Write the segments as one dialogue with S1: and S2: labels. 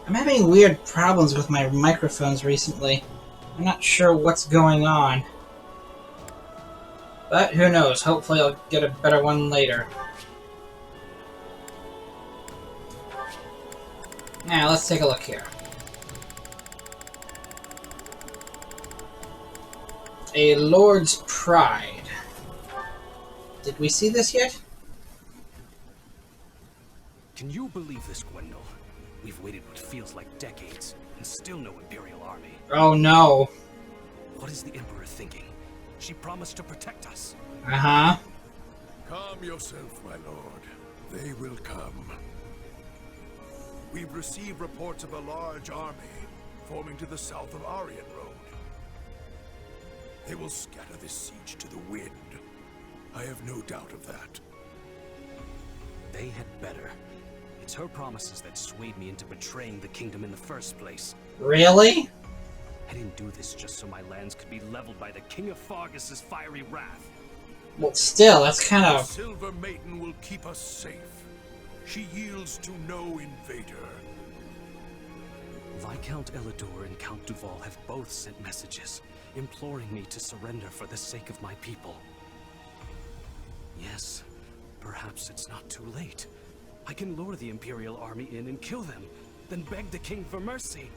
S1: I'm having weird problems with my microphones recently. I'm not sure what's going on. But who knows, hopefully I'll get a better one later. Now, let's take a look here. A Lord's Pride. Did we see this yet?
S2: Can you believe this, Gwendol? We've waited what feels like decades, and still no Imperial army.
S1: Oh no.
S2: What is the Emperor thinking? She promised to protect us.
S1: Uh-huh.
S3: Calm yourself, my lord. They will come. We've received reports of a large army forming to the south of Aryan Road. They will scatter this siege to the wind. I have no doubt of that.
S2: They had better. It's her promises that swayed me into betraying the kingdom in the first place.
S1: Really?
S2: I didn't do this just so my lands could be leveled by the King of Fargus' fiery wrath.
S1: Well, still, that's kind
S3: The
S1: of...
S3: Silver Maiden will keep us safe. She yields to no invader.
S2: Viscount Elidor and Count Duval have both sent messages, imploring me to surrender for the sake of my people. Yes, perhaps it's not too late. I can lure the Imperial army in and kill them, then beg the king for mercy.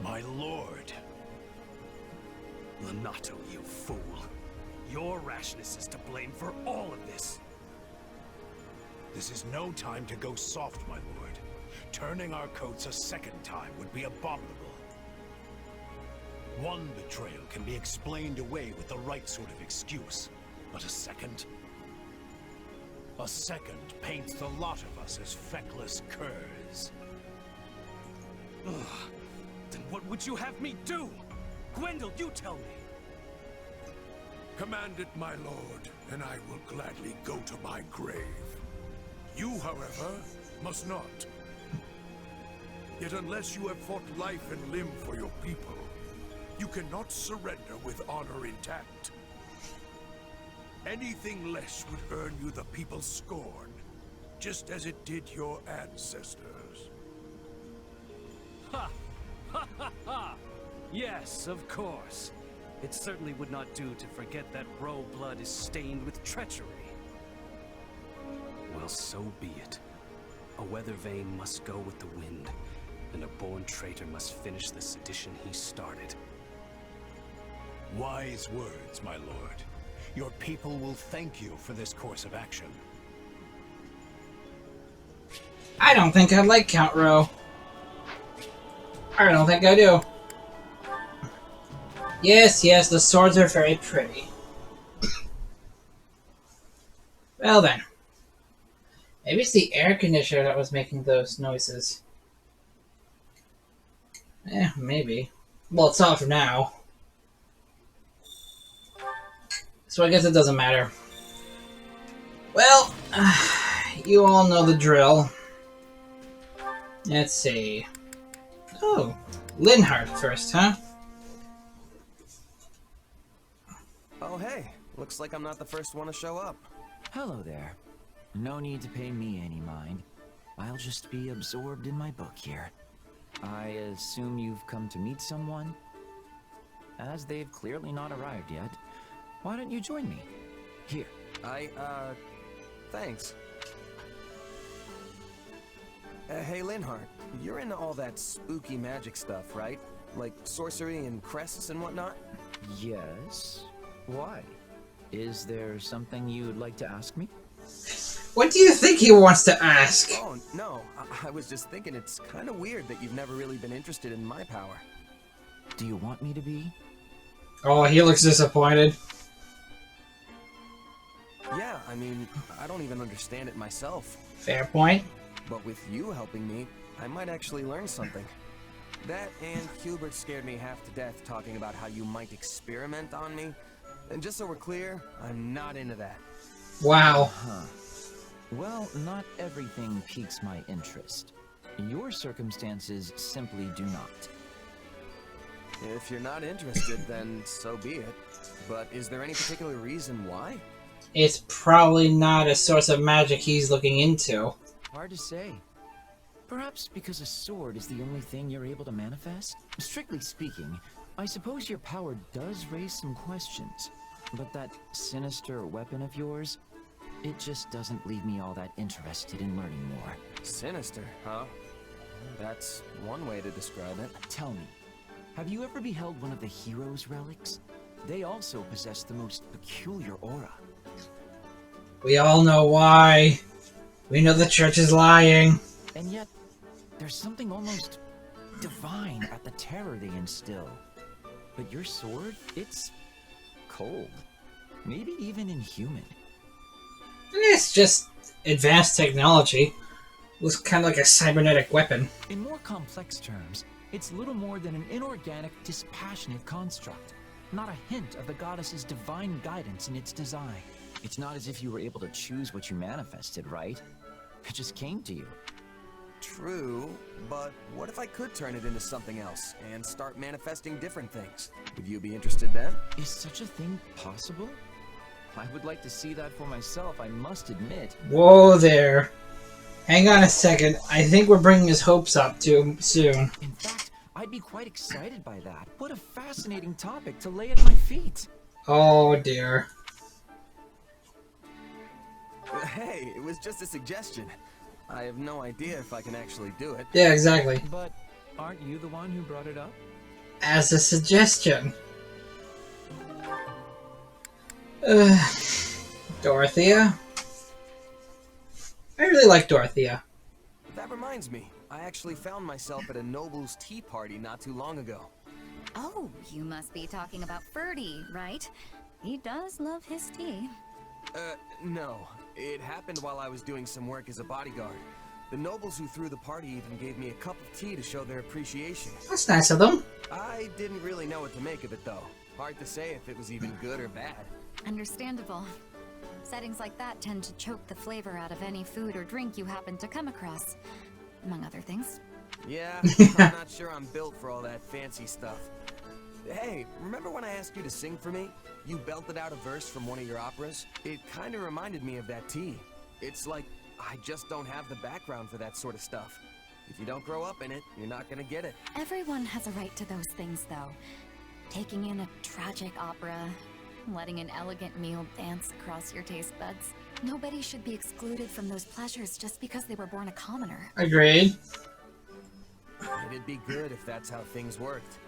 S3: My lord.
S2: Lenato, you fool. Your rashness is to blame for all of this.
S4: This is no time to go soft, my lord. Turning our coats a second time would be abominable. One betrayal can be explained away with the right sort of excuse, but a second? A second paints the lot of us as feckless curs.
S2: Ugh. Then what would you have me do? Gwendol, you tell me.
S3: Command it, my lord, and I will gladly go to my grave. You, however, must not. Yet unless you have fought life and limb for your people, you cannot surrender with honor intact. Anything less would earn you the people's scorn, just as it did your ancestors.
S2: Ha! Ha ha ha! Yes, of course. It certainly would not do to forget that royal blood is stained with treachery. Well, so be it. A weather vane must go with the wind, and a born traitor must finish the sedition he started.
S4: Wise words, my lord. Your people will thank you for this course of action.
S1: I don't think I like Count Rowe. I don't think I do. Yes, yes, the swords are very pretty. Well then. Maybe it's the air conditioner that was making those noises. Maybe. Well, it's off now. So I guess it doesn't matter. Well, you all know the drill. Let's see. Oh, Linhardt first, huh?
S5: Oh hey, looks like I'm not the first one to show up.
S6: Hello there. No need to pay me any mind. I'll just be absorbed in my book here. I assume you've come to meet someone? As they've clearly not arrived yet, why don't you join me? Here.
S5: Thanks. Hey Linhardt, you're into all that spooky magic stuff, right? Like sorcery and crests and whatnot?
S6: Yes? Why? Is there something you'd like to ask me?
S1: What do you think he wants to ask?
S5: Oh, no. I was just thinking it's kind of weird that you've never really been interested in my power.
S6: Do you want me to be?
S1: Oh, he looks disappointed.
S5: Yeah, I mean, I don't even understand it myself.
S1: Fair point.
S5: But with you helping me, I might actually learn something. That and Hubert scared me half to death talking about how you might experiment on me. And just so we're clear, I'm not into that.
S1: Wow.
S6: Huh. Well, not everything piques my interest. Your circumstances simply do not.
S5: If you're not interested, then so be it. But is there any particular reason why?
S1: It's probably not a source of magic he's looking into.
S6: Hard to say. Perhaps because a sword is the only thing you're able to manifest? Strictly speaking, I suppose your power does raise some questions. But that sinister weapon of yours, it just doesn't leave me all that interested in learning more.
S5: Sinister, huh? That's one way to describe it.
S6: Tell me, have you ever beheld one of the hero's relics? They also possess the most peculiar aura.
S1: We all know why. We know the church is lying.
S6: And yet, there's something almost divine at the terror they instill. But your sword, it's cold. Maybe even inhuman.
S1: It's just advanced technology. It was kind of like a cybernetic weapon.
S6: In more complex terms, it's little more than an inorganic, dispassionate construct. Not a hint of the goddess's divine guidance in its design. It's not as if you were able to choose what you manifested, right? It just came to you.
S5: True, but what if I could turn it into something else and start manifesting different things? Would you be interested then?
S6: Is such a thing possible? I would like to see that for myself, I must admit.
S1: Whoa there. Hang on a second. I think we're bringing his hopes up too soon.
S6: In fact, I'd be quite excited by that. What a fascinating topic to lay at my feet.
S1: Oh dear.
S5: Hey, it was just a suggestion. I have no idea if I can actually do it.
S1: Yeah, exactly.
S6: But aren't you the one who brought it up?
S1: As a suggestion. Dorothea? I really like Dorothea.
S5: That reminds me, I actually found myself at a noble's tea party not too long ago.
S7: Oh, you must be talking about Ferdy, right? He does love his tea.
S5: No. It happened while I was doing some work as a bodyguard. The nobles who threw the party even gave me a cup of tea to show their appreciation.
S1: That's nice of them.
S5: I didn't really know what to make of it, though. Hard to say if it was even good or bad.
S7: Understandable. Settings like that tend to choke the flavor out of any food or drink you happen to come across, among other things.
S5: Yeah, I'm not sure I'm built for all that fancy stuff. Hey, remember when I asked you to sing for me? You belted out a verse from one of your operas? It kind of reminded me of that tea. It's like, I just don't have the background for that sort of stuff. If you don't grow up in it, you're not gonna get it.
S7: Everyone has a right to those things, though. Taking in a tragic opera, letting an elegant meal dance across your taste buds. Nobody should be excluded from those pleasures just because they were born a commoner.
S1: Agreed.
S5: It'd be good if that's how things worked.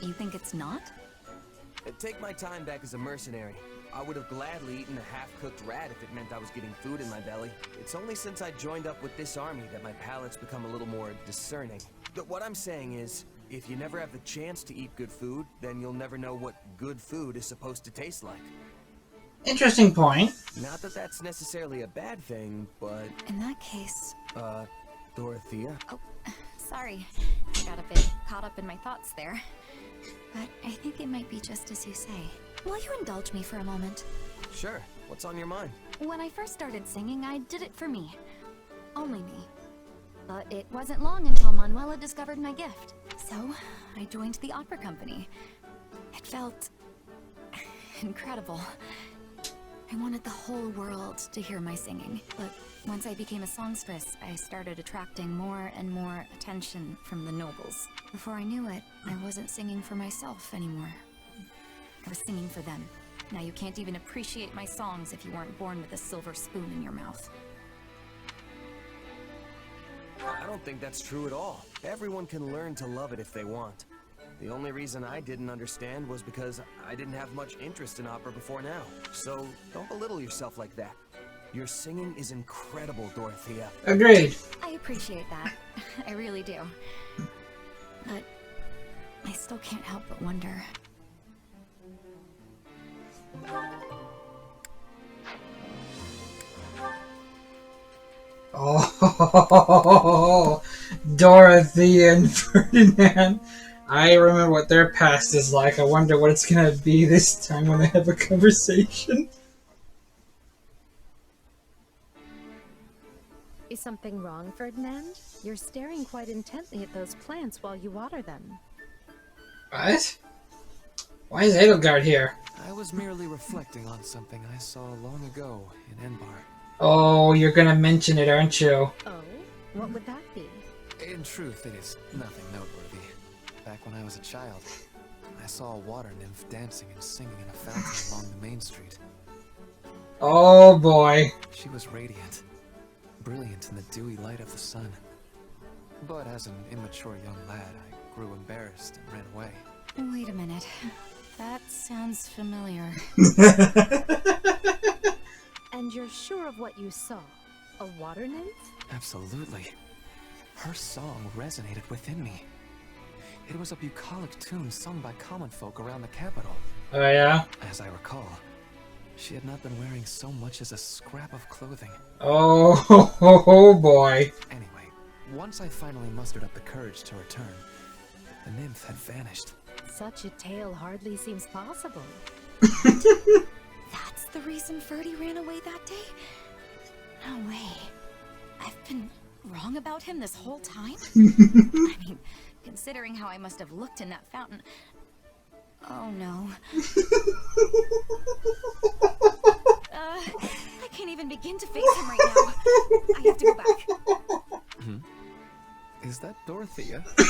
S7: You think it's not?
S5: Take my time back as a mercenary. I would have gladly eaten a half-cooked rat if it meant I was getting food in my belly. It's only since I joined up with this army that my palate's become a little more discerning. But what I'm saying is, if you never have the chance to eat good food, then you'll never know what good food is supposed to taste like.
S1: Interesting point.
S5: Not that that's necessarily a bad thing, but...
S7: In that case...
S5: Dorothea?
S7: Oh, sorry. I got a bit caught up in my thoughts there. But I think it might be just as you say. Will you indulge me for a moment?
S5: Sure. What's on your mind?
S7: When I first started singing, I did it for me. Only me. But it wasn't long until Manuela discovered my gift. So, I joined the opera company. It felt... incredible. I wanted the whole world to hear my singing, but once I became a songstress, I started attracting more and more attention from the nobles. Before I knew it, I wasn't singing for myself anymore. I was singing for them. Now you can't even appreciate my songs if you weren't born with a silver spoon in your mouth.
S5: I don't think that's true at all. Everyone can learn to love it if they want. The only reason I didn't understand was because I didn't have much interest in opera before now. So don't belittle yourself like that. Your singing is incredible, Dorothea.
S1: Agreed.
S7: I appreciate that. I really do. But I still can't help but wonder.
S1: Oh, Dorothy and Ferdinand. I remember what their past is like. I wonder what it's gonna be this time when they have a conversation.
S8: Is something wrong, Ferdinand? You're staring quite intently at those plants while you water them.
S1: What? Why is Edelgard here?
S9: I was merely reflecting on something I saw long ago in Enbar.
S1: Oh, you're gonna mention it, aren't you?
S8: Oh? What would that be?
S9: In truth, it is nothing noteworthy. Back when I was a child, I saw a water nymph dancing and singing in a fountain along the main street.
S1: Oh boy.
S9: She was radiant, brilliant in the dewy light of the sun. But as an immature young lad, I grew embarrassed and ran away.
S7: Wait a minute. That sounds familiar.
S8: And you're sure of what you saw? A water nymph?
S9: Absolutely. Her song resonated within me. It was a bucolic tune sung by common folk around the capital.
S1: Oh yeah?
S9: As I recall, she had not been wearing so much as a scrap of clothing.
S1: Oh boy.
S9: Anyway, once I finally mustered up the courage to return, the nymph had vanished.
S8: Such a tale hardly seems possible.
S7: That's the reason Ferdy ran away that day? No way. I've been wrong about him this whole time? I mean, considering how I must have looked in that fountain... Oh no. I can't even begin to face him right now. I have to go back.
S9: Is that Dorothea? I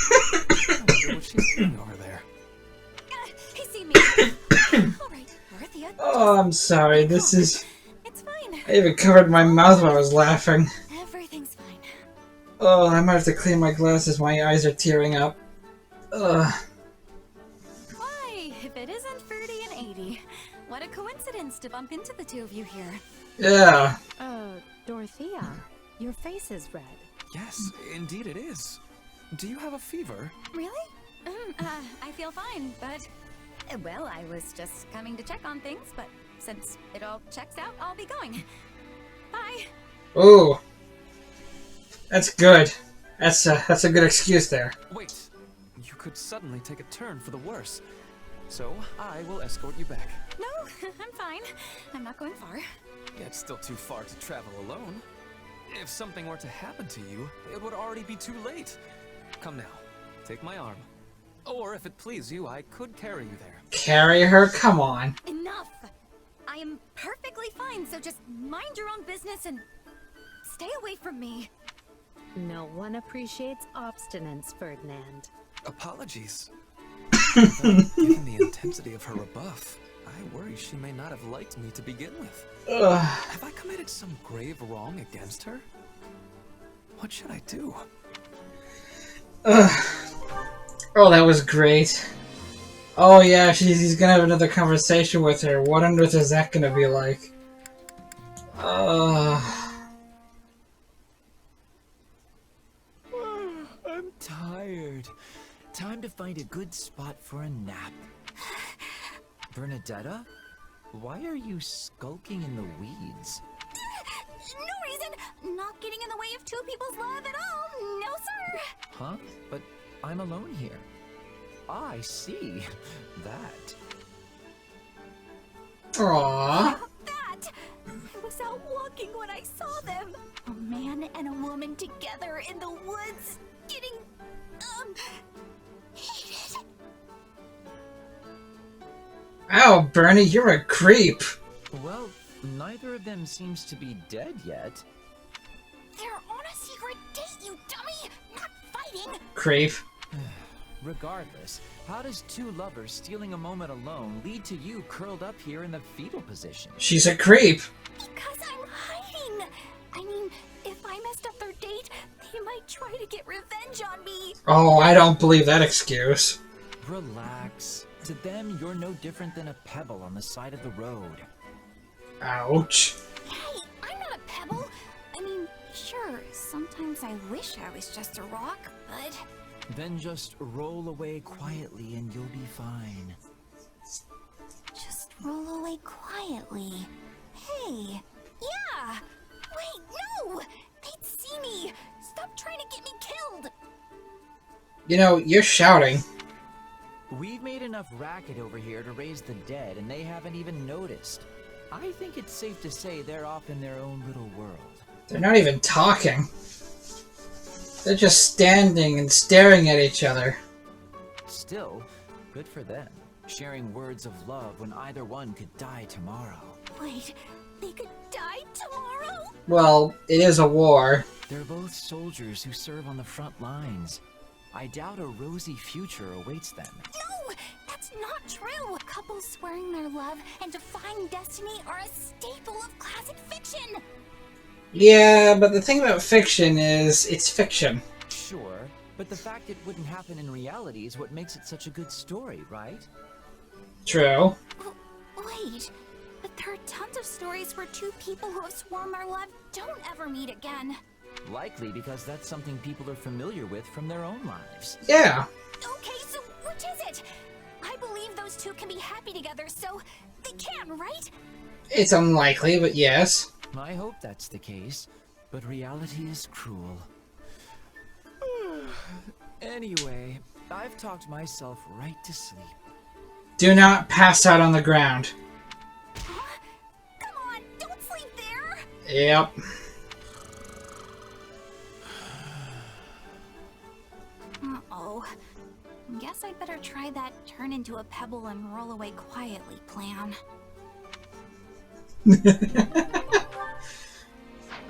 S9: wonder what she's doing over there.
S7: He's seen me. Alright, Dorothea.
S1: Oh, I'm sorry. This is...
S7: It's fine.
S1: I even covered my mouth when I was laughing.
S7: Everything's fine.
S1: Oh, I might have to clean my glasses. My eyes are tearing up. Ugh.
S7: Why, if it isn't Ferdy and 80. What a coincidence to bump into the two of you here.
S1: Yeah.
S8: Dorothea, your face is red.
S9: Yes, indeed it is. Do you have a fever?
S7: Really? I feel fine, but... Well, I was just coming to check on things, but since it all checks out, I'll be going. Bye.
S1: Ooh. That's good. That's a good excuse there.
S9: Wait, you could suddenly take a turn for the worse. So, I will escort you back.
S7: No, I'm fine. I'm not going far.
S9: It's still too far to travel alone. If something were to happen to you, it would already be too late. Come now, take my arm. Or if it please you, I could carry you there.
S1: Carry her? Come on.
S7: Enough! I am perfectly fine, so just mind your own business and stay away from me.
S8: No one appreciates obstinance, Ferdinand.
S9: Apologies. Given the intensity of her rebuff, I worry she may not have liked me to begin with.
S1: Ugh.
S9: Have I committed some grave wrong against her? What should I do?
S1: Ugh. Oh, that was great. Oh yeah, he's gonna have another conversation with her. What on earth is that gonna be like?
S6: I'm tired. Time to find a good spot for a nap. Bernadetta? Why are you skulking in the weeds?
S7: No reason! Not getting in the way of two people's love at all! No, sir!
S6: Huh? But I'm alone here. I see. That.
S1: Aww.
S7: That! I was out walking when I saw them! A man and a woman together in the woods, getting... hated.
S1: Ow, Bernie, you're a creep.
S6: Well, neither of them seems to be dead yet.
S7: They're on a secret date, you dummy! Not fighting!
S1: Creep.
S6: Regardless, how does two lovers stealing a moment alone lead to you curled up here in the fetal position?
S1: She's a creep.
S7: Because I'm hiding! I mean, if I messed up their date, they might try to get revenge on me!
S1: Oh, I don't believe that excuse.
S6: Relax. To them, you're no different than a pebble on the side of the road.
S1: Ouch.
S7: Hey, I'm not a pebble! I mean, sure, sometimes I wish I was just a rock, but...
S6: Then just roll away quietly and you'll be fine.
S7: Just roll away quietly. Hey! Yeah! Wait, no! They'd see me! Stop trying to get me killed!
S1: You know, you're shouting.
S6: We've made enough racket over here to raise the dead, and they haven't even noticed. I think it's safe to say they're off in their own little world.
S1: They're not even talking. They're just standing and staring at each other.
S6: Still, good for them. Sharing words of love when either one could die tomorrow.
S7: Wait, they could die tomorrow?
S1: Well, it is a war.
S6: They're both soldiers who serve on the front lines. I doubt a rosy future awaits them.
S7: No! That's not true! Couples swearing their love and defying destiny are a staple of classic fiction!
S1: Yeah, but the thing about fiction is, it's fiction.
S6: Sure, but the fact it wouldn't happen in reality is what makes it such a good story, right?
S1: True.
S7: Wait, but there are tons of stories where two people who have sworn their love don't ever meet again.
S6: Likely because that's something people are familiar with from their own lives.
S1: Yeah.
S7: Okay, so which is it? I believe those two can be happy together, so they can, right?
S1: It's unlikely, but yes.
S6: I hope that's the case, but reality is cruel. Anyway, I've talked myself right to sleep.
S1: Do not pass out on the ground.
S7: Huh? Come on, don't sleep there!
S1: Yep.
S7: Uh-oh. Guess I'd better try that turn into a pebble and roll away quietly plan.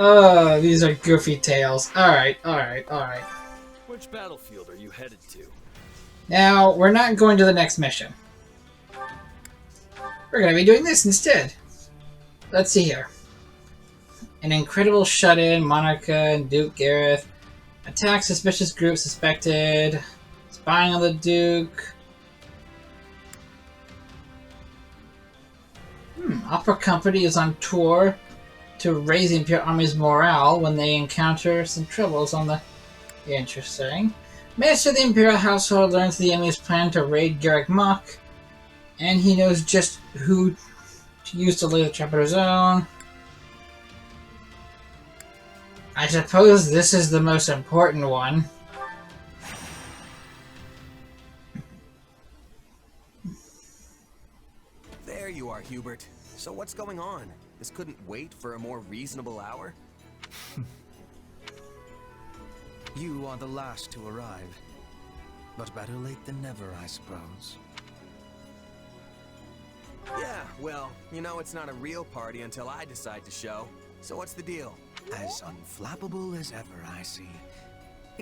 S1: Oh, these are goofy tales. Alright.
S2: Which battlefield are you headed to?
S1: Now, we're not going to the next mission. We're going to be doing this instead. Let's see here. An incredible shut-in, Monica and Duke Gareth. Attack suspicious group suspected. Spying on the Duke. Opera Company is on tour to raise the Imperial Army's morale when they encounter some troubles on the... Interesting. Minister of the Imperial Household learns the enemy's plan to raid Garrick Mach, and he knows just who to use to lay the trap at his own. I suppose this is the most important one.
S5: There you are, Hubert. So what's going on? This couldn't wait for a more reasonable hour?
S10: You are the last to arrive. But better late than never, I suppose.
S5: Yeah, well, you know it's not a real party until I decide to show. So what's the deal?
S10: As unflappable as ever, I see.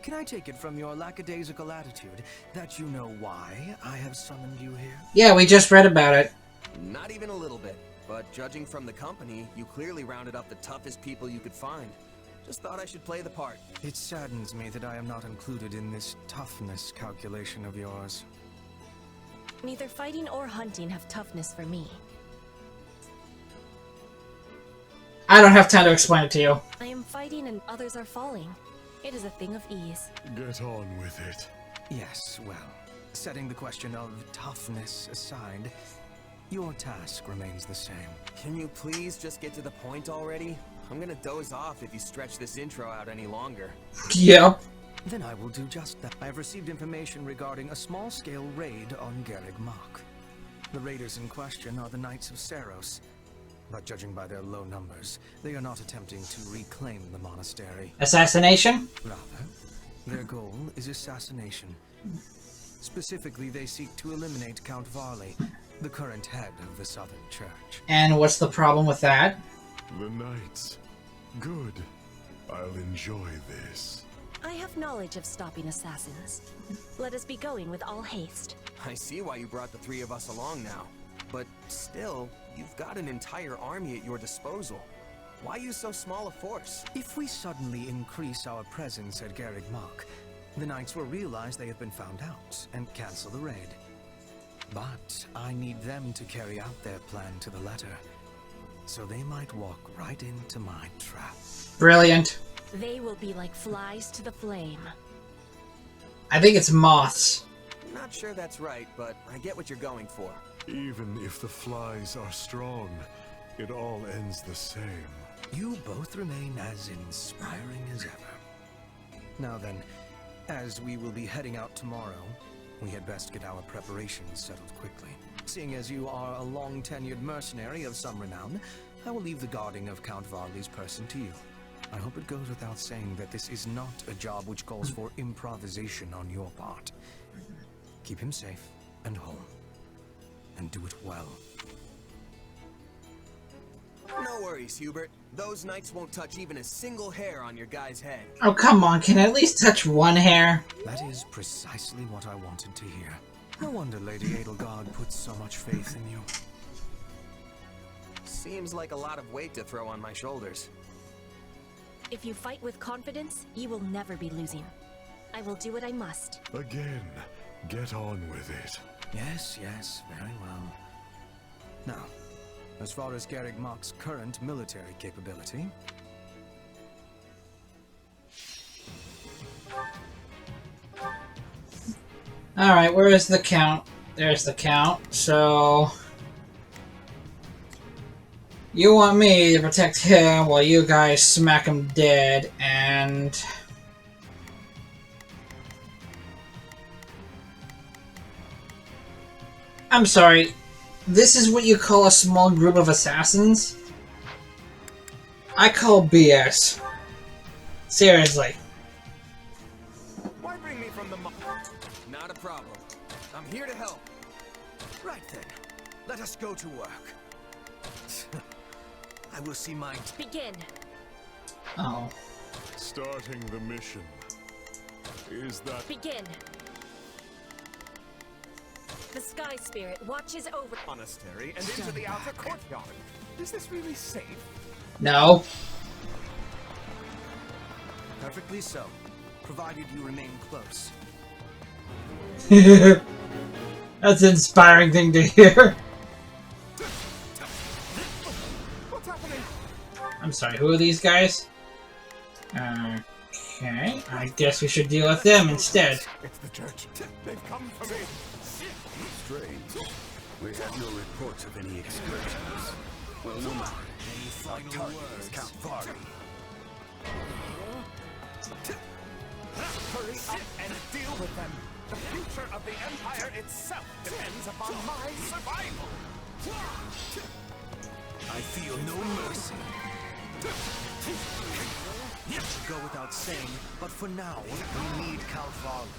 S10: Can I take it from your lackadaisical attitude that you know why I have summoned you here?
S1: Yeah, we just read about it.
S5: Not even a little bit. But judging from the company, you clearly rounded up the toughest people you could find. Just thought I should play the part.
S10: It saddens me that I am not included in this toughness calculation of yours.
S11: Neither fighting or hunting have toughness for me.
S1: I don't have time to explain it to you.
S11: I am fighting and others are falling. It is a thing of ease.
S3: Get on with it.
S10: Yes, well, setting the question of toughness aside, your task remains the same.
S5: Can you please just get to the point already? I'm gonna doze off if you stretch this intro out any longer.
S1: Yep.
S10: Then I will do just that. I have received information regarding a small-scale raid on Garrick Mach. The raiders in question are the Knights of Saros, but judging by their low numbers, they are not attempting to reclaim the monastery.
S1: Assassination?
S10: Rather, their goal is assassination. Specifically, they seek to eliminate Count Varley, the current head of the Southern Church.
S1: And what's the problem with that?
S3: The Knights. Good. I'll enjoy this.
S11: I have knowledge of stopping assassins. Let us be going with all haste.
S5: I see why you brought the three of us along now. But still, you've got an entire army at your disposal. Why use so small a force?
S10: If we suddenly increase our presence at Garrick Mach, the Knights will realize they have been found out and cancel the raid. But I need them to carry out their plan to the letter, so they might walk right into my trap.
S1: Brilliant.
S11: They will be like flies to the flame.
S1: I think it's moths.
S5: Not sure that's right, but I get what you're going for.
S3: Even if the flies are strong, it all ends the same.
S10: You both remain as inspiring as ever. Now then, as we will be heading out tomorrow, we had best get our preparations settled quickly. Seeing as you are a long-tenured mercenary of some renown, I will leave the guarding of Count Varley's person to you. I hope it goes without saying that this is not a job which calls for improvisation on your part. Keep him safe and whole, and do it well.
S5: No worries, Hubert. those knights won't touch even a single hair on your guy's head.
S1: Oh, come on. Can I at least touch one hair?
S10: That is precisely what I wanted to hear. No wonder Lady Edelgard put so much faith in you.
S5: Seems like a lot of weight to throw on my shoulders.
S11: If you fight with confidence, you will never be losing. I will do what I must.
S3: Again, get on with it.
S10: Yes, yes, very well. Now, as far as Garreg Mach's current military capability...
S1: Alright, where is the count? There's the count, so... You want me to protect him while you guys smack him dead, and... I'm sorry, this is what you call a small group of assassins? I call BS. Seriously.
S5: Why bring me from the Not a problem. I'm here to help. Right then, let us go to work. I will see mine.
S11: Begin.
S1: Oh.
S3: Starting the mission. Is that...
S11: Begin. The Sky Spirit watches over
S4: Monastery and into the outer courtyard. Is this really safe?
S1: No.
S10: Perfectly so, provided you remain close.
S1: That's an inspiring thing to hear.
S4: What's happening?
S1: I'm sorry, who are these guys? Okay, I guess we should deal with them instead.
S3: It's the church. They've come for me.
S12: Strange. We have no reports of any excursions. Well, no matter. Our target is Count Varley.
S4: Hurry up and deal with them. The future of the Empire itself depends upon my survival.
S10: I feel no mercy. It should go without saying, but for now, we need Count Varley.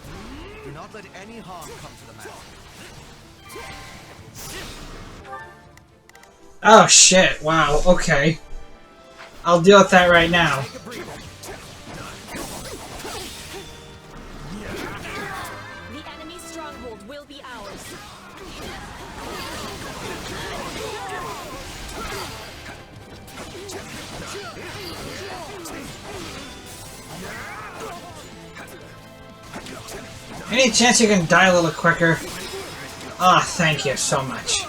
S10: Do not let any harm come to the man.
S1: Oh shit, wow, okay. I'll deal with that right now.
S11: the enemy's stronghold will be ours.
S1: Any chance you can die a little quicker? Ah, thank you so much.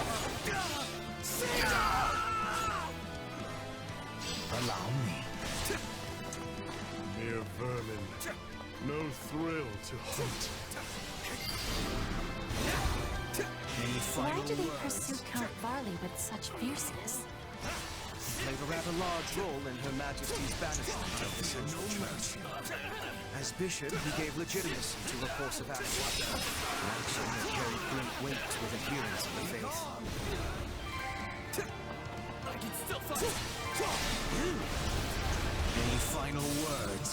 S10: Allow me.
S3: Mere vermin. No thrill to hunt.
S7: Why do they pursue Count Varley with such fierceness?
S10: Played a rather large role in Her Majesty's banishment of the Central Church. As bishop, he gave legitimacy to her course of action. An action that carried great weight with adherents of the faith.
S9: I can still fight.
S10: Any final words?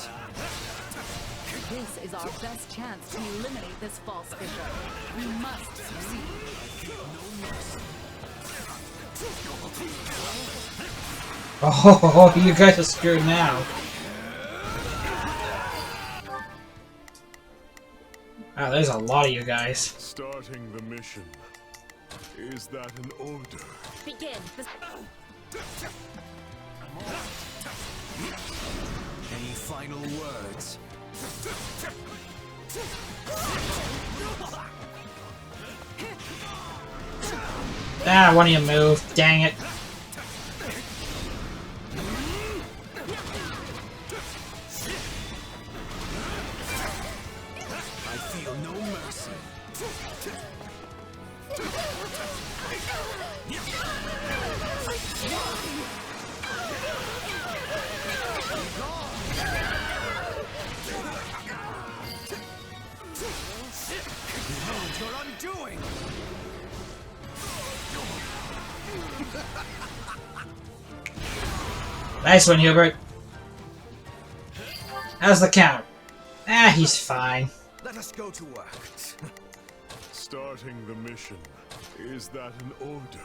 S13: This is our best chance to eliminate this false bishop. We must succeed.
S1: Oh, you guys are screwed now. Wow, there's a lot of you guys.
S3: Starting the mission. Is that an order?
S11: Begin.
S10: Any final words?
S1: Ah, why don't you move? Dang it.
S10: I feel no mercy. Behold your undoing!
S1: Nice one, Hubert. How's the count? Ah, he's fine.
S10: Let us go to work.
S3: Starting the mission. Is that an order?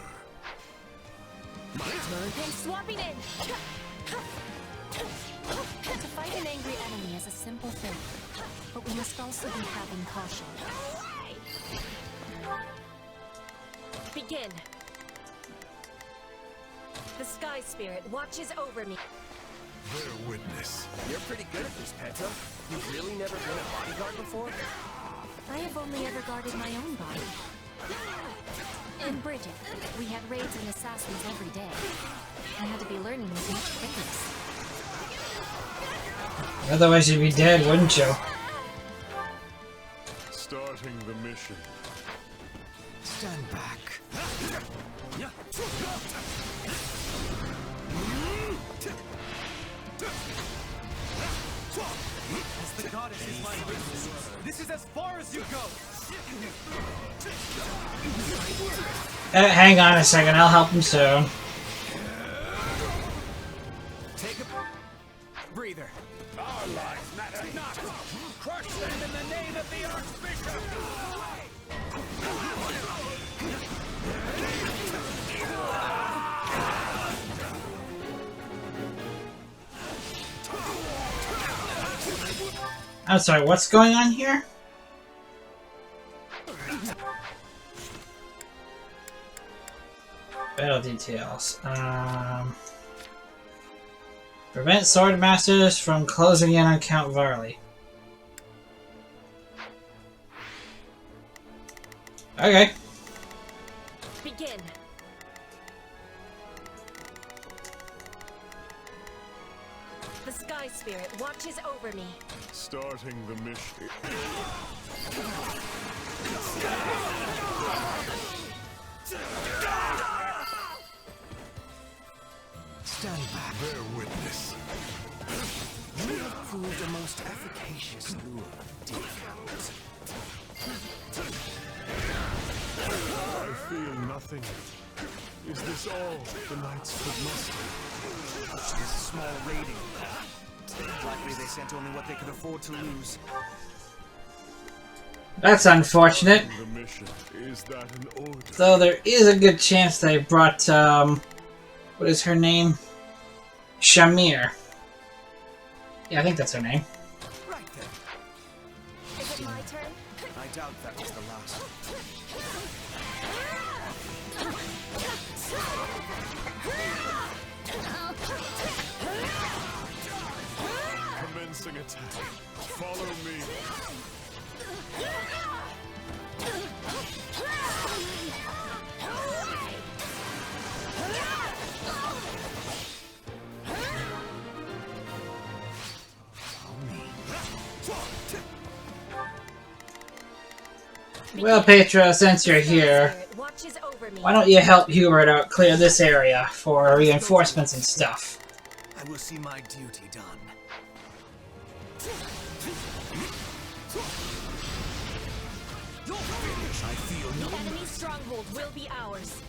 S10: My turn.
S11: And swapping in. To fight an angry enemy is a simple thing, but we must also be having caution. Begin. The Sky Spirit watches over me.
S3: Bear witness.
S5: You're pretty good at this, Petra. You've really never been a bodyguard before?
S11: I have only ever guarded my own body. In Bridget, we had raids and assassins every day. I had to be learning with much quickness.
S1: Otherwise you'd be dead, wouldn't you?
S3: Starting the mission.
S10: Stand back.
S9: As the goddess is my witness, this is as far as you go.
S1: Hang on a second, I'll help him soon.
S5: Take a breather.
S4: Our lives matter not. Crush them in the name of the Archbishop.
S1: I'm sorry, what's going on here? Battle details. Prevent sword masters from closing in on Count Varley. Okay.
S11: Begin. The Sky Spirit watches over me.
S3: Starting the mission.
S10: Stand back.
S3: Bear witness.
S10: You have proved a most efficacious lure, dear Count.
S3: I feel nothing. Is this all the knights could muster?
S5: This is small raiding. Likely they sent only what they could afford to lose.
S1: That's unfortunate.
S3: The mission. Is that an order?
S1: Though there is a good chance they brought, what is her name? Shamir. Yeah, I think that's her name.
S5: Right then.
S11: Is it my turn?
S5: I doubt that was the last.
S3: Commencing attack. Follow me.
S1: Well, Petra, since you're here, why don't you help Hubert out clear this area for reinforcements and stuff?
S5: I will see my duty done. I feel
S11: The enemy stronghold will be ours.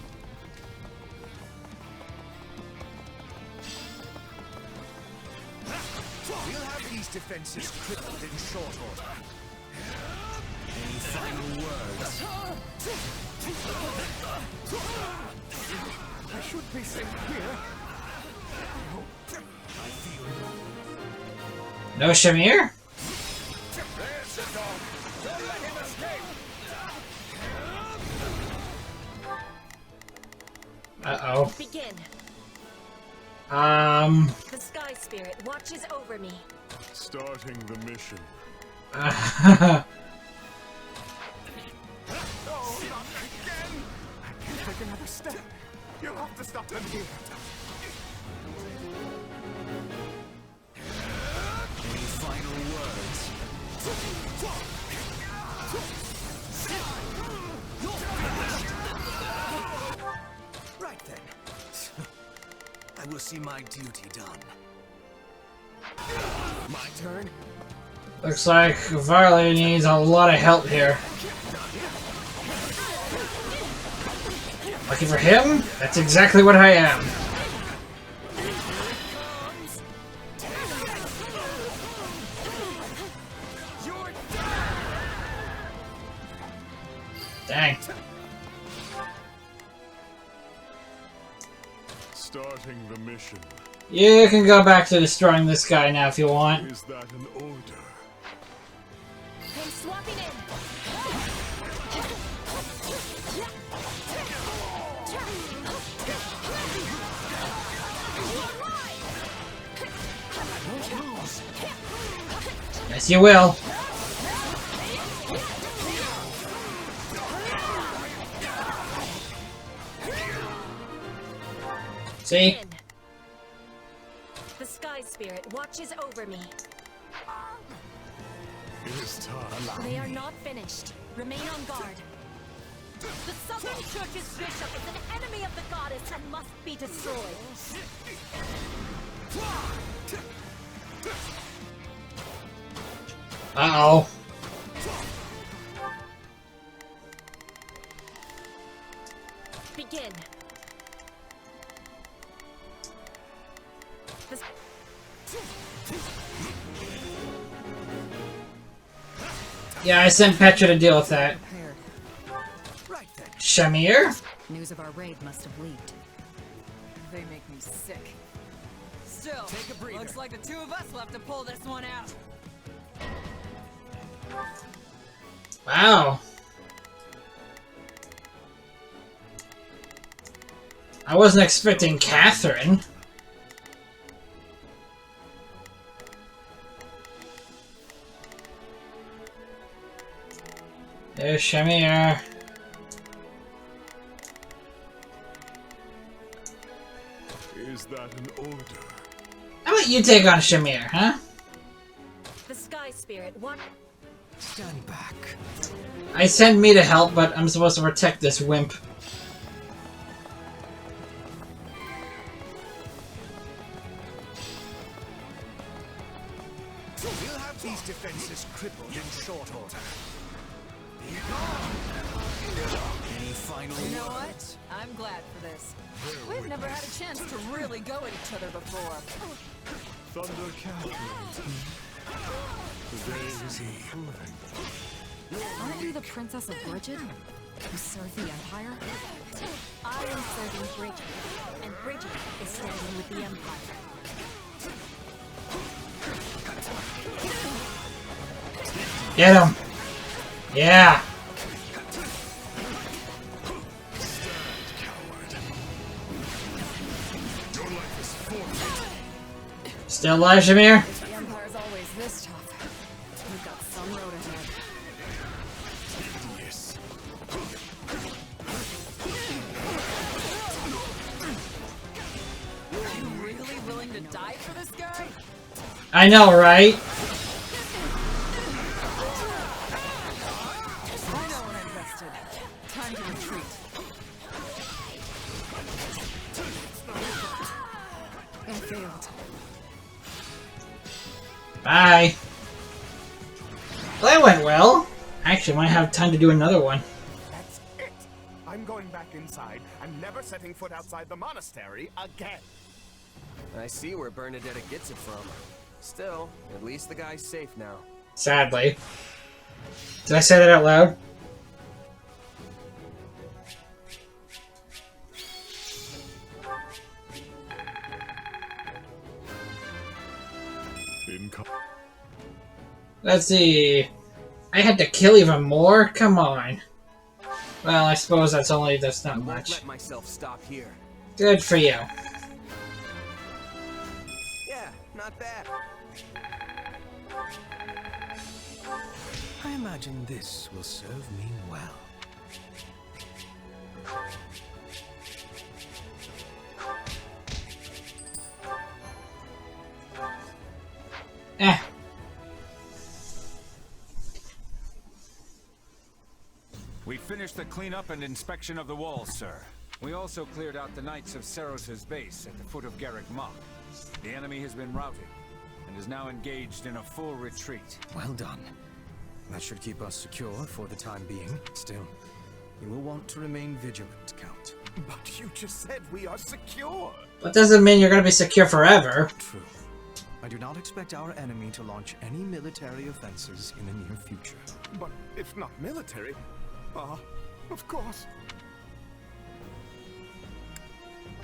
S5: We'll have these defenses crippled in short order. Any final words?
S10: I should be safe here.
S5: I feel
S1: No Shamir?
S4: There's the dog. Don't let him escape.
S1: Uh-oh.
S11: Begin. The Sky Spirit watches over me.
S3: Starting the mission.
S4: No, not again.
S10: I can't take another step. You'll have to stop them here.
S5: any final words? Right then. I will see my duty done. My turn?
S1: Looks like Varley needs a lot of help here. Looking for him? That's exactly what I am. Dang.
S3: Starting the mission.
S1: You can go back to destroying this guy now if you want.
S3: Is that an order?
S11: I'm swapping in.
S1: Yes, you will. See?
S11: The Sky Spirit watches over me.
S3: It is time.
S11: They are not finished. Remain on guard.
S13: The Southern Church's bishop is an enemy of the goddess and must be destroyed.
S1: Uh-oh.
S11: Begin. The
S1: Yeah, I sent Petra to deal with that. Shamir?
S13: News of our raid must have leaked. They make me sick. Still, looks like the two of us left to pull this one out.
S1: Wow. I wasn't expecting Catherine. There's Shamir.
S3: Is that an order?
S1: How about you take on Shamir, huh?
S11: The Sky Spirit what?
S10: Stand back.
S1: I sent me to help, but I'm supposed to protect this wimp.
S4: We'll have these defenses crippled in short order. Any final
S13: You know
S4: words?
S13: what? I'm glad for this. We've never had a chance to really go at each other before.
S3: Thunder Catherine. The day is improving.
S13: Aren't you the Princess of Bridget? You serve the Empire?
S11: I am serving Bridget, and Bridget is standing with the Empire.
S1: Get him! Yeah! Still alive, Shamir?
S13: The Empire's always this tough. We've got some road ahead.
S3: Yes.
S13: Are you really willing to die for this guy?
S1: I know, right?
S13: I know when I'm vested. Time to retreat. I failed.
S1: Bye. Well, that went well. Actually, might have time to do another one.
S14: That's it. I'm going back inside. I'm never setting foot outside the monastery again.
S5: I see where Bernadetta gets it from. Still, at least the guy's safe now.
S1: Sadly. Did I say that out loud? Let's see. I had to kill even more? Come on. Well, I suppose that's not
S5: I won't
S1: much.
S5: let myself stop here.
S1: Good for you.
S5: Yeah, not bad.
S10: I imagine this will serve me well.
S1: Eh.
S15: We finished the cleanup and inspection of the walls, sir. We also cleared out the Knights of Seros' base at the foot of Garrick Mach. The enemy has been routed and is now engaged in a full retreat.
S10: Well done. That should keep us secure for the time being. Still, you will want to remain vigilant, Count.
S14: But you just said we are secure.
S1: That doesn't mean you're gonna be secure forever.
S10: True. I do not expect our enemy to launch any military offenses in the near future.
S14: But if not military, of course.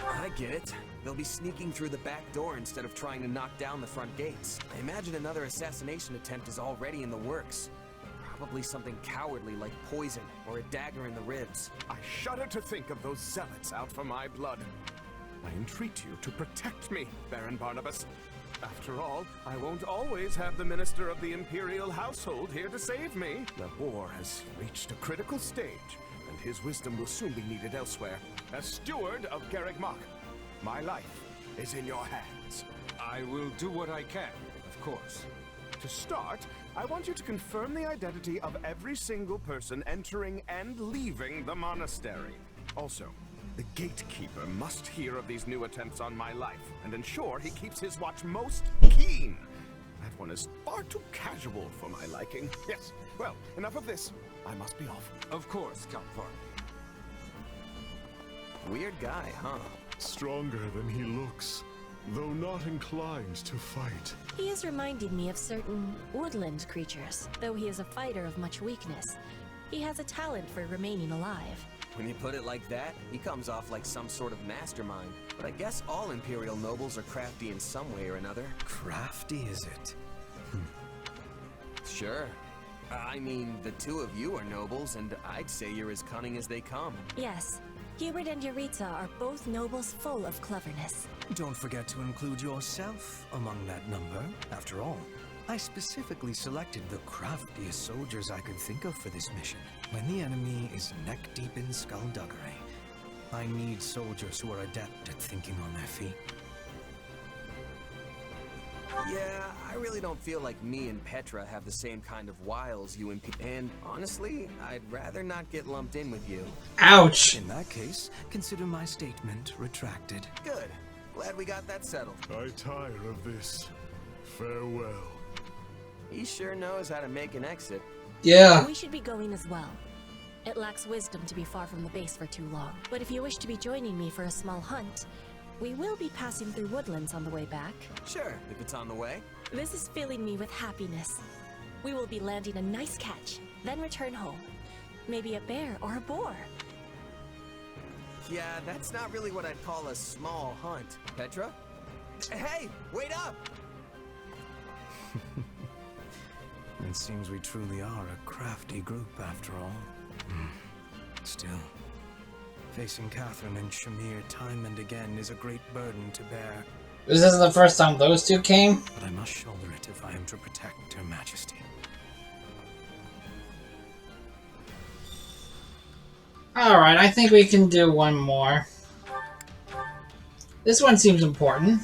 S5: I get it. They'll be sneaking through the back door instead of trying to knock down the front gates. I imagine another assassination attempt is already in the works. Probably something cowardly like poison or a dagger in the ribs.
S14: I shudder to think of those zealots out for my blood. I entreat you to protect me, Baron Barnabas. After all, I won't always have the Minister of the Imperial Household here to save me. The war has reached a critical stage, and his wisdom will soon be needed elsewhere. As steward of Garrick Mach, my life is in your hands.
S15: I will do what I can, of course.
S14: To start, I want you to confirm the identity of every single person entering and leaving the monastery. Also, the gatekeeper must hear of these new attempts on my life and ensure he keeps his watch most keen. That one is far too casual for my liking. Yes, well, enough of this. I must be off.
S15: Of course, Count Varney.
S5: Weird guy, huh?
S16: Stronger than he looks, though not inclined to fight.
S11: He has reminded me of certain woodland creatures. Though he is a fighter of much weakness, he has a talent for remaining alive.
S5: When you put it like that, he comes off like some sort of mastermind. But I guess all Imperial nobles are crafty in some way or another.
S10: Crafty, is it?
S5: Sure. I mean, the two of you are nobles, and I'd say you're as cunning as they come.
S11: Yes, Hubert and Yuritsa are both nobles full of cleverness.
S10: Don't forget to include yourself among that number. After all, I specifically selected the craftiest soldiers I could think of for this mission. When the enemy is neck-deep in skullduggery, I need soldiers who are adept at thinking on their feet.
S5: Yeah, I really don't feel like me and Petra have the same kind of wiles you and honestly, I'd rather not get lumped in with you.
S1: Ouch!
S10: In that case, consider my statement retracted.
S5: Good. Glad we got that settled.
S16: I tire of this. Farewell.
S5: He sure knows how to make an exit.
S1: Yeah.
S11: We should be going as well. It lacks wisdom to be far from the base for too long. But if you wish to be joining me for a small hunt, we will be passing through woodlands on the way back.
S5: Sure, if it's on the way.
S11: This is filling me with happiness. We will be landing a nice catch, then return home. Maybe a bear or a boar.
S5: Yeah, that's not really what I'd call a small hunt. Petra? Hey, wait up!
S10: It seems we truly are a crafty group after all. Still, facing Catherine and Shamir time and again is a great burden to bear.
S1: This isn't the first time those two came?
S10: But I must shoulder it if I am to protect Her Majesty.
S1: Alright, I think we can do one more. This one seems important.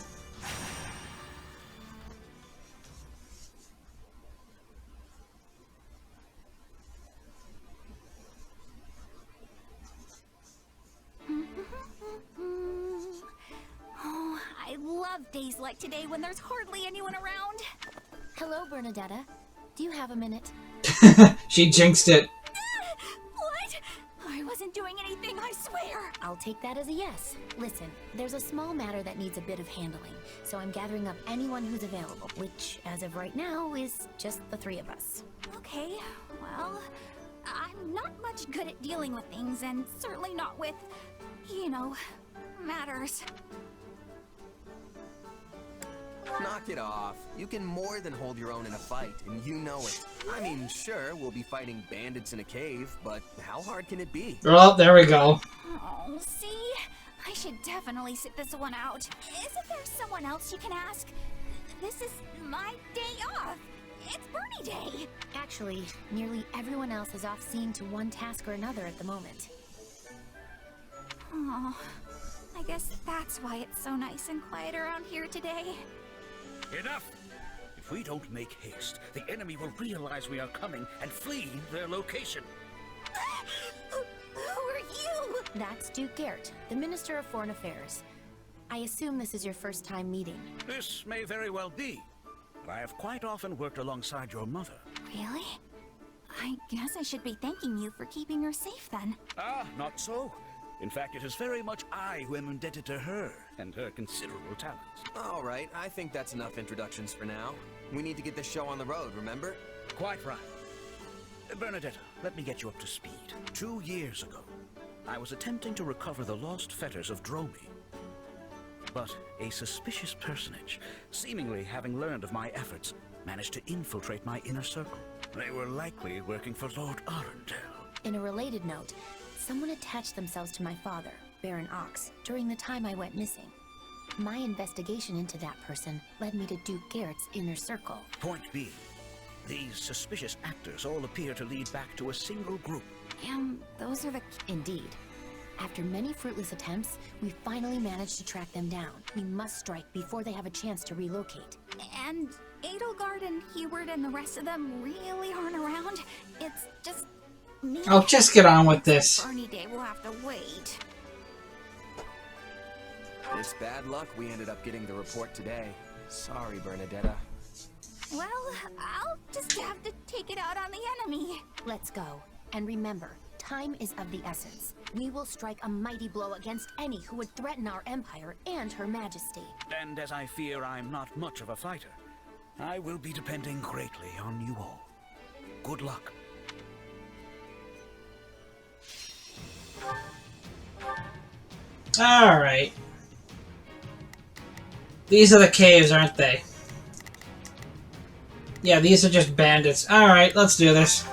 S7: Oh, I love days like today when there's hardly anyone around. Hello, Bernadetta. Do you have a minute?
S1: She jinxed it.
S7: What? I wasn't doing anything, I swear! I'll take that as a yes. Listen, there's a small matter that needs a bit of handling, so I'm gathering up anyone who's available, which, as of right now, is just the three of us. Okay, well, I'm not much good at dealing with things, and certainly not with, you know, matters.
S5: Knock it off. You can more than hold your own in a fight, and you know it. I mean, sure, we'll be fighting bandits in a cave, but how hard can it be?
S1: Oh, there we go.
S7: Oh, see? I should definitely sit this one out. Isn't there someone else you can ask? This is my day off. It's Bernie Day. Actually, nearly everyone else is off seeing to one task or another at the moment. Oh, I guess that's why it's so nice and quiet around here today.
S17: Enough! If we don't make haste, the enemy will realize we are coming and flee their location.
S7: Who are you? That's Duke Garrett, the Minister of Foreign Affairs. I assume this is your first time meeting.
S17: This may very well be, but I have quite often worked alongside your mother.
S7: Really? I guess I should be thanking you for keeping her safe then.
S17: Ah, not so. In fact, it is very much I who am indebted to her and her considerable talents.
S5: All right, I think that's enough introductions for now. We need to get this show on the road, remember?
S17: Quite right. Bernadetta, let me get you up to speed. 2 years ago, I was attempting to recover the lost fetters of Dromi. But a suspicious personage, seemingly having learned of my efforts, managed to infiltrate my inner circle. They were likely working for Lord Arundel.
S11: In a related note, someone attached themselves to my father, Baron Ox, during the time I went missing. My investigation into that person led me to Duke Garrett's inner circle.
S17: Point being, these suspicious actors all appear to lead back to a single group.
S11: Those are the... Indeed. After many fruitless attempts, we finally managed to track them down. We must strike before they have a chance to relocate.
S7: And Edelgard and Hubert and the rest of them really aren't around? It's just... me.
S1: Oh, just get on with this.
S7: Barney Day will have to wait.
S5: It's bad luck we ended up getting the report today. Sorry, Bernadetta.
S7: Well, I'll just have to take it out on the enemy.
S11: Let's go. And remember, time is of the essence. We will strike a mighty blow against any who would threaten our empire and her majesty.
S17: And as I fear I'm not much of a fighter, I will be depending greatly on you all. Good luck.
S1: Alright. These are the caves, aren't they? Yeah, these are just bandits. Alright, let's do this.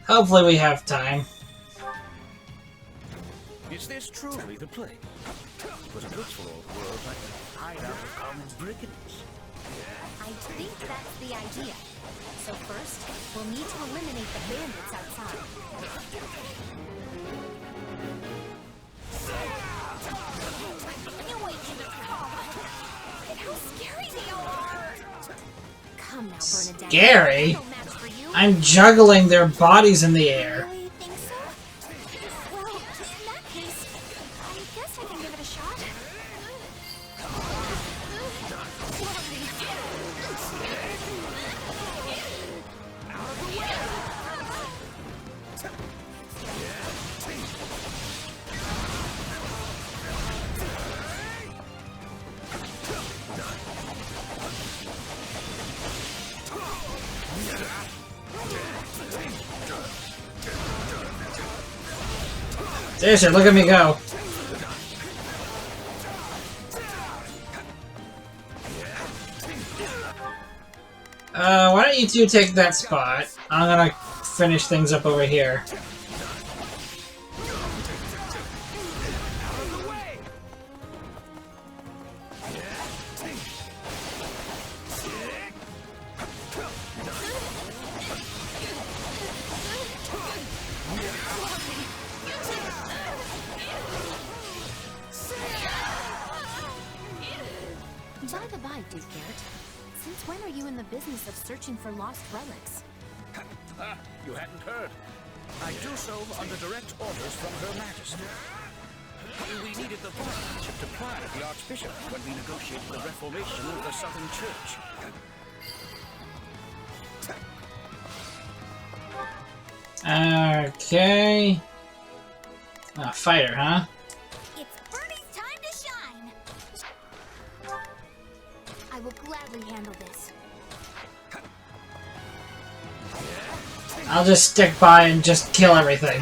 S1: Hopefully we have time.
S17: Is this truly the place? Was it looks for all the world like a hideout of common brigands?
S11: I think that's the idea. So first, we'll need to eliminate the bandits outside.
S7: How scary they all are!
S11: Come now, Bernadette.
S1: Scary? I'm juggling their bodies in the air.
S7: Really think so? Well, in that case, I guess I can give it a shot. Out of the way!
S1: Seriously, look at me go. Why don't you two take that spot? I'm gonna finish things up over here.
S11: By the by, Duke Garrett, since when are you in the business of searching for lost relics?
S17: You hadn't heard. I do so under direct orders from Her Majesty. We needed the partnership to pry at the Archbishop when we negotiated the reformation of the Southern Church.
S1: Okay. Fighter, huh?
S7: It's Bernie's time to shine! I will gladly handle this.
S1: I'll just stick by and just kill everything.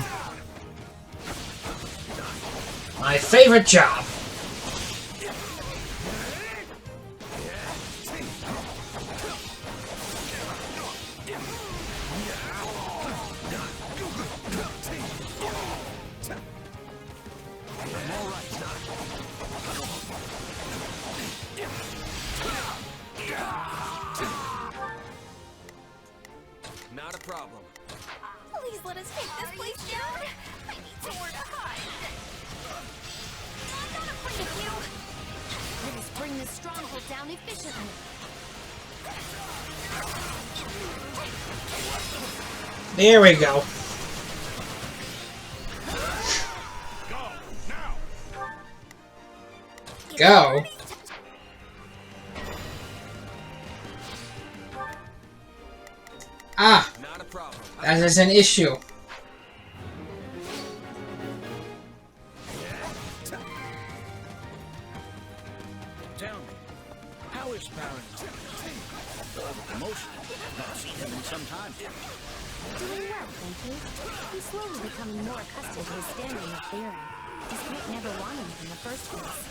S1: My favorite job.
S5: Not a problem.
S7: Please let us take this place down. I need somewhere to hide. I'm not afraid of you.
S11: Let us bring this stronghold down efficiently.
S1: There we go. Go. Ah,
S5: Not a problem.
S1: that is an issue.
S17: Tell me, how is Baron? Promotion. Not seen him in some time.
S11: Doing well, thank you. He's slowly becoming more accustomed to his standing with Baron, despite never wanting it in the first place.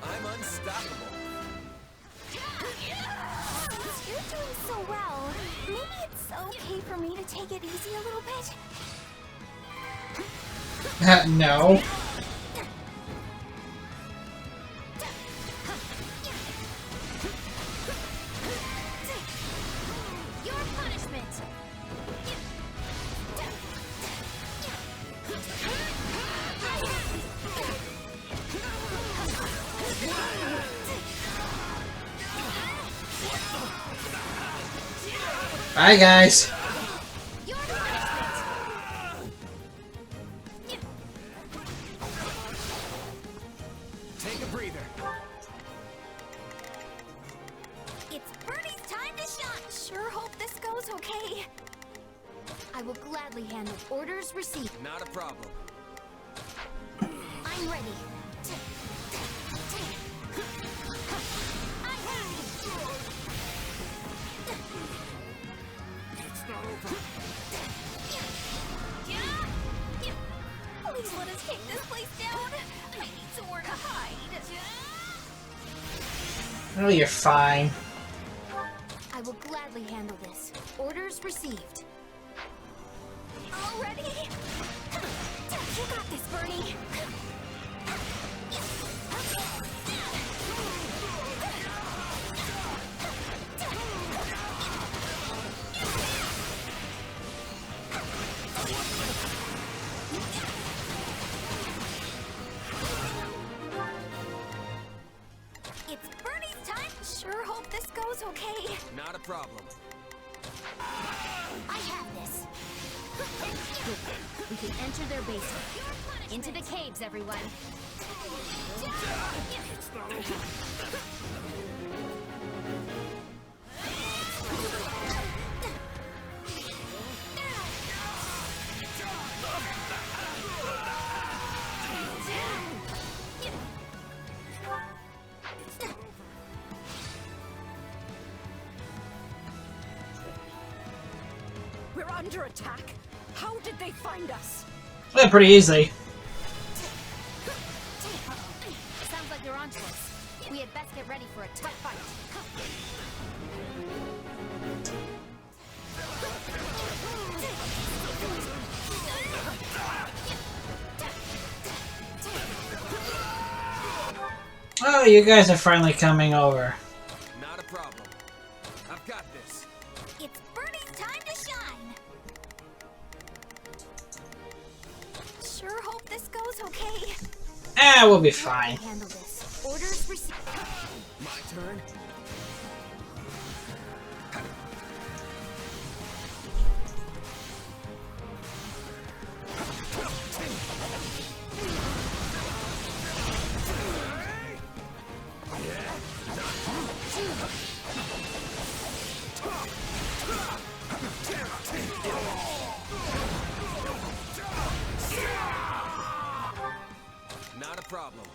S5: I'm unstoppable.
S7: Since you're doing so well, maybe it's okay for me to take it easy a little bit?
S1: No.
S7: Your punishment!
S1: Bye, guys.
S5: Take a breather.
S7: It's Bernie's time to shine! Sure hope this goes okay. I will gladly handle orders received.
S5: Not a problem.
S7: I'm ready.
S3: It's not over.
S7: Please let us take this place down. I need somewhere to hide.
S1: Oh, you're fine.
S7: I will gladly handle this. Orders received. Already? You got this, Bernie. It's Bernie's time. Sure hope this goes okay.
S5: Not a problem.
S7: I have this. We can enter their basement. Into the caves, everyone.
S13: We're under attack. How did they find us?
S1: Yeah, pretty easily.
S7: Sounds like they're onto us. We had best get ready for a tough fight.
S1: Oh, you guys are finally coming over.
S5: Not a problem. I've got this.
S7: It's Bernie's time to shine. Sure hope this goes okay.
S1: We'll be fine.
S7: Handle this. Orders received.
S5: My turn. Not a problem.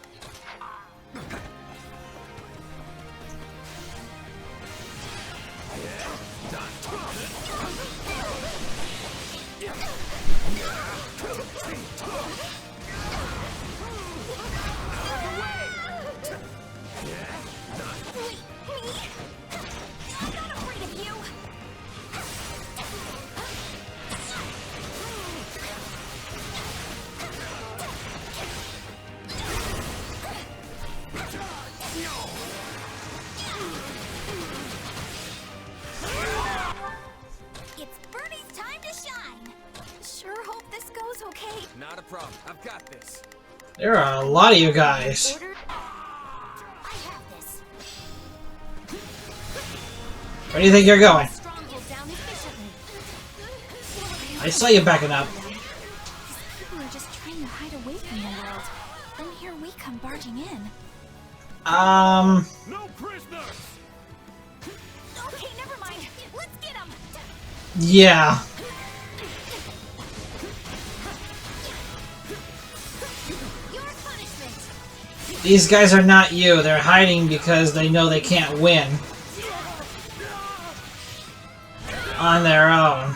S7: It's Bernie's time to shine. Sure hope this goes okay.
S5: Not a problem. I've got this.
S1: There are a lot of you guys.
S7: Order. I have this.
S1: Where do you think you're going?
S7: Stronghold down efficiently.
S1: I saw you backing up.
S7: These people are just trying to hide away from the world. Then here we come barging in.
S3: No prisoners!
S7: Okay, never mind. Let's get them.
S1: Yeah. These guys are not you. They're hiding because they know they can't win on their own.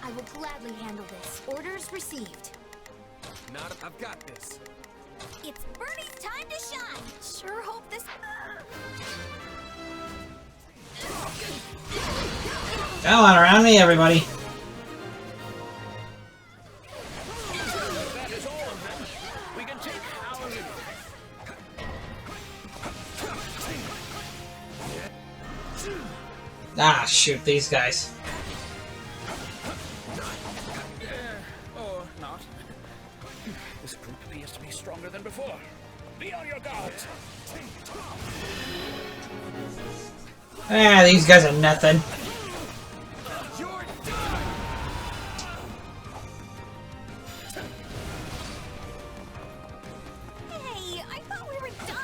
S11: I will gladly handle this. Orders received.
S5: Not if I've got this.
S11: It's Bernie's time to shine. Sure hope this.
S1: Come on, around me, everybody.
S17: That is all of them. We can take our leave.
S1: Ah, shoot, these guys.
S17: Or not. This group appears to be stronger than before. Be on your guards.
S1: Ah, these guys are nothing.
S11: Hey, I thought we were done.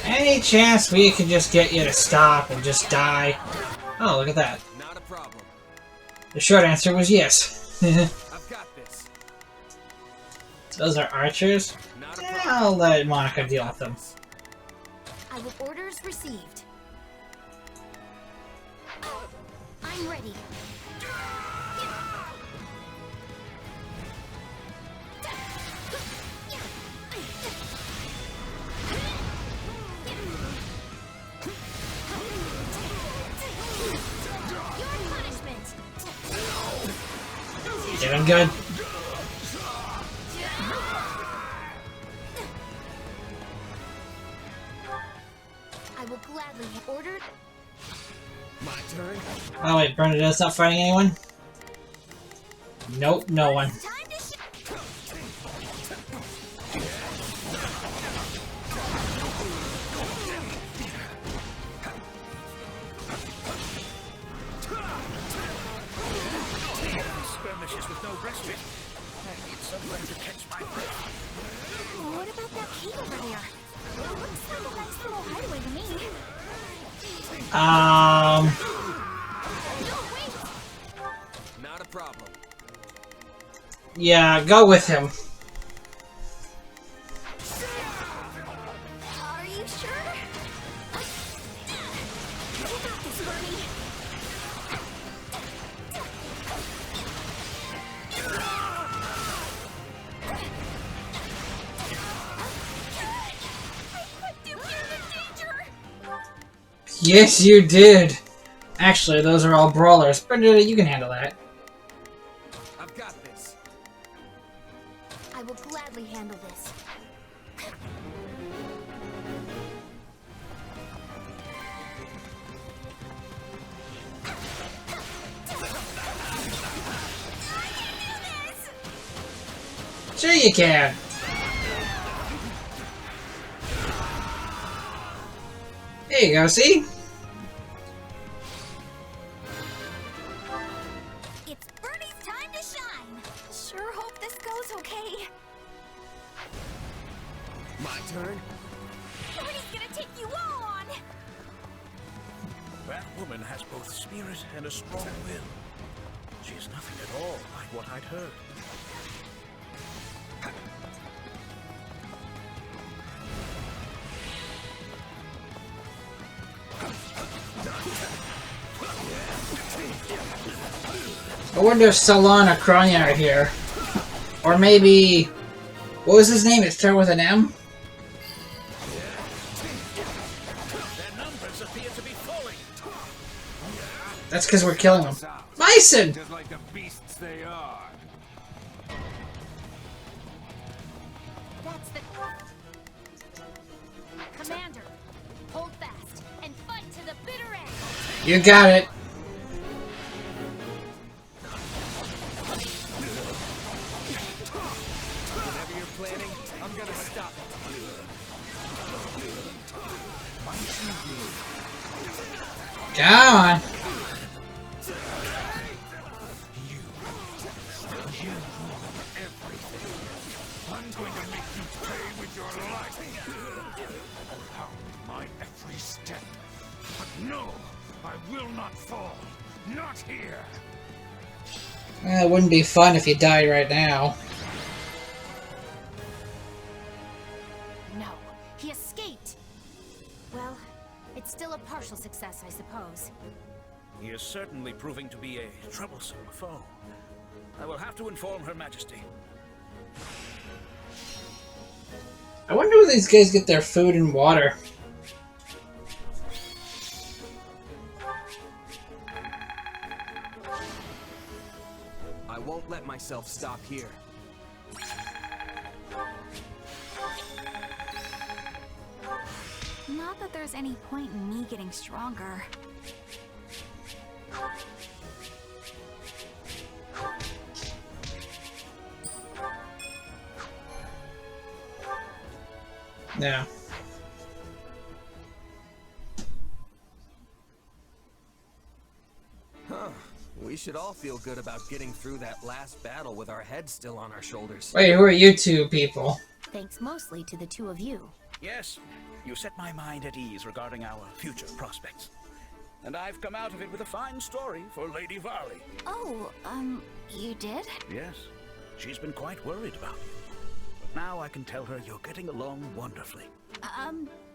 S1: Any chance we could just get you to stop and just die? Oh, look at that.
S5: Not a problem.
S1: The short answer was yes.
S5: I've got this.
S1: Those are archers? Yeah, I'll let Monica deal with them.
S11: I will orders received. I'm ready.
S1: Doing good.
S11: I will gladly order.
S17: My turn.
S1: Oh wait, Bernadette's not fighting anyone? Nope, no one.
S17: Skirmishes with no respite. I need somewhere to catch my breath.
S11: What about that cave over there? It looks like a nice little hideaway to me.
S5: Not a problem.
S1: Yeah, go with him.
S11: Are you sure? You got this, Bernie.
S1: Yes, you did. Actually, those are all brawlers. Bernadette, you can handle that.
S5: I've got this.
S11: I will gladly handle this.
S1: Sure you can. There you go, see?
S11: It's Bernie's time to shine. Sure hope this goes okay.
S17: My turn.
S11: Bernie's gonna take you all on.
S17: That woman has both spirit and a strong will. She's nothing at all like what I'd heard.
S1: I wonder if Salon or Kronya are here. Or maybe... What was his name? It started with an M?
S17: Their numbers appear to be falling.
S1: That's because we're killing them. Bison!
S15: Just like the beasts they are.
S11: Commander, hold fast and fight to the bitter end.
S1: You got it.
S5: Whatever you're planning, I'm gonna stop it.
S1: Come on.
S3: I'm going to make you pay with your life. How my every step. But no, I will not fall. Not here.
S1: It wouldn't be fun if you died right now.
S11: No, he escaped. Well, it's still a partial success, I suppose.
S17: He is certainly proving to be a troublesome foe. I will have to inform Her Majesty.
S1: I wonder where these guys get their food and water.
S5: I won't let myself stop here.
S7: Not that there's any point in me getting stronger.
S1: Yeah.
S5: Huh. We should all feel good about getting through that last battle with our heads still on our shoulders.
S1: Wait, who are you two people?
S11: Thanks mostly to the two of you.
S17: Yes, you set my mind at ease regarding our future prospects. And I've come out of it with a fine story for Lady Varley.
S7: Oh, you did?
S17: Yes, she's been quite worried about you. But now I can tell her you're getting along wonderfully.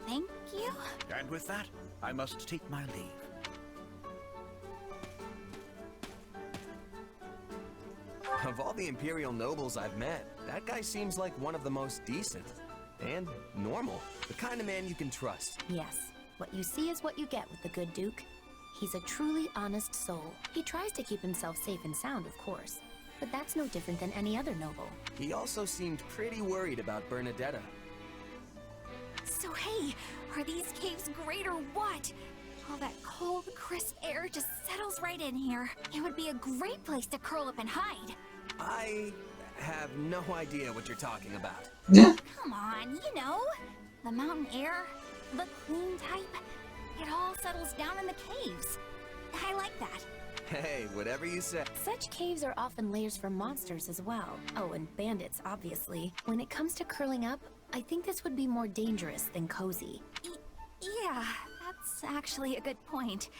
S7: Thank you?
S17: And with that, I must take my leave.
S5: Of all the Imperial nobles I've met, that guy seems like one of the most decent. And normal. The kind of man you can trust.
S11: Yes, what you see is what you get with the good Duke. He's a truly honest soul. He tries to keep himself safe and sound, of course. But that's no different than any other noble.
S5: He also seemed pretty worried about Bernadetta.
S7: So hey, are these caves great or what? All that cold, crisp air just settles right in here. It would be a great place to curl up and hide.
S5: I have no idea what you're talking about.
S7: Come on, you know. The mountain air, the clean type. It all settles down in the caves. I like that.
S5: Hey, whatever you say.
S11: Such caves are often lairs for monsters as well. Oh, and bandits, obviously. When it comes to curling up, I think this would be more dangerous than cozy.
S7: Yeah, that's actually a good point.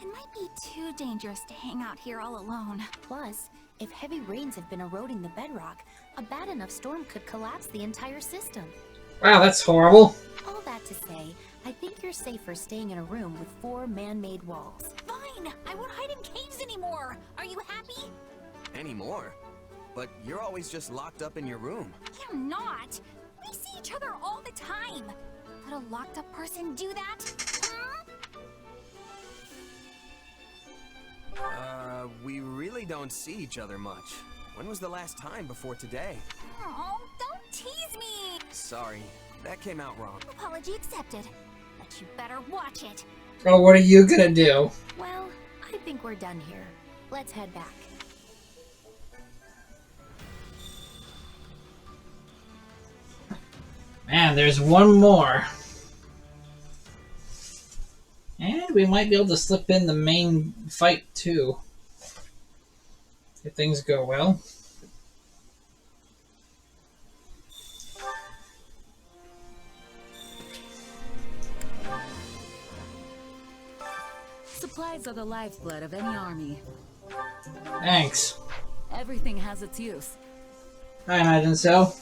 S7: It might be too dangerous to hang out here all alone.
S11: Plus, if heavy rains have been eroding the bedrock, a bad enough storm could collapse the entire system.
S1: Wow, that's horrible.
S11: All that to say, I think you're safer staying in a room with 4 man-made walls.
S7: Fine! I won't hide in caves anymore! Are you happy?
S5: Anymore? But you're always just locked up in your room.
S7: I'm not! We see each other all the time! Would a locked-up person do that?
S5: We really don't see each other much. When was the last time before today?
S7: Oh, don't tease me!
S5: Sorry, that came out wrong.
S7: Apology accepted. But you better watch it.
S1: Oh, what are you gonna do?
S11: Well, I think we're done here. Let's head back.
S1: Man, there's one more. And we might be able to slip in the main fight, too. If things go well.
S13: Supplies are the lifeblood of any army.
S1: Thanks.
S13: Everything has its use.
S1: I imagine so.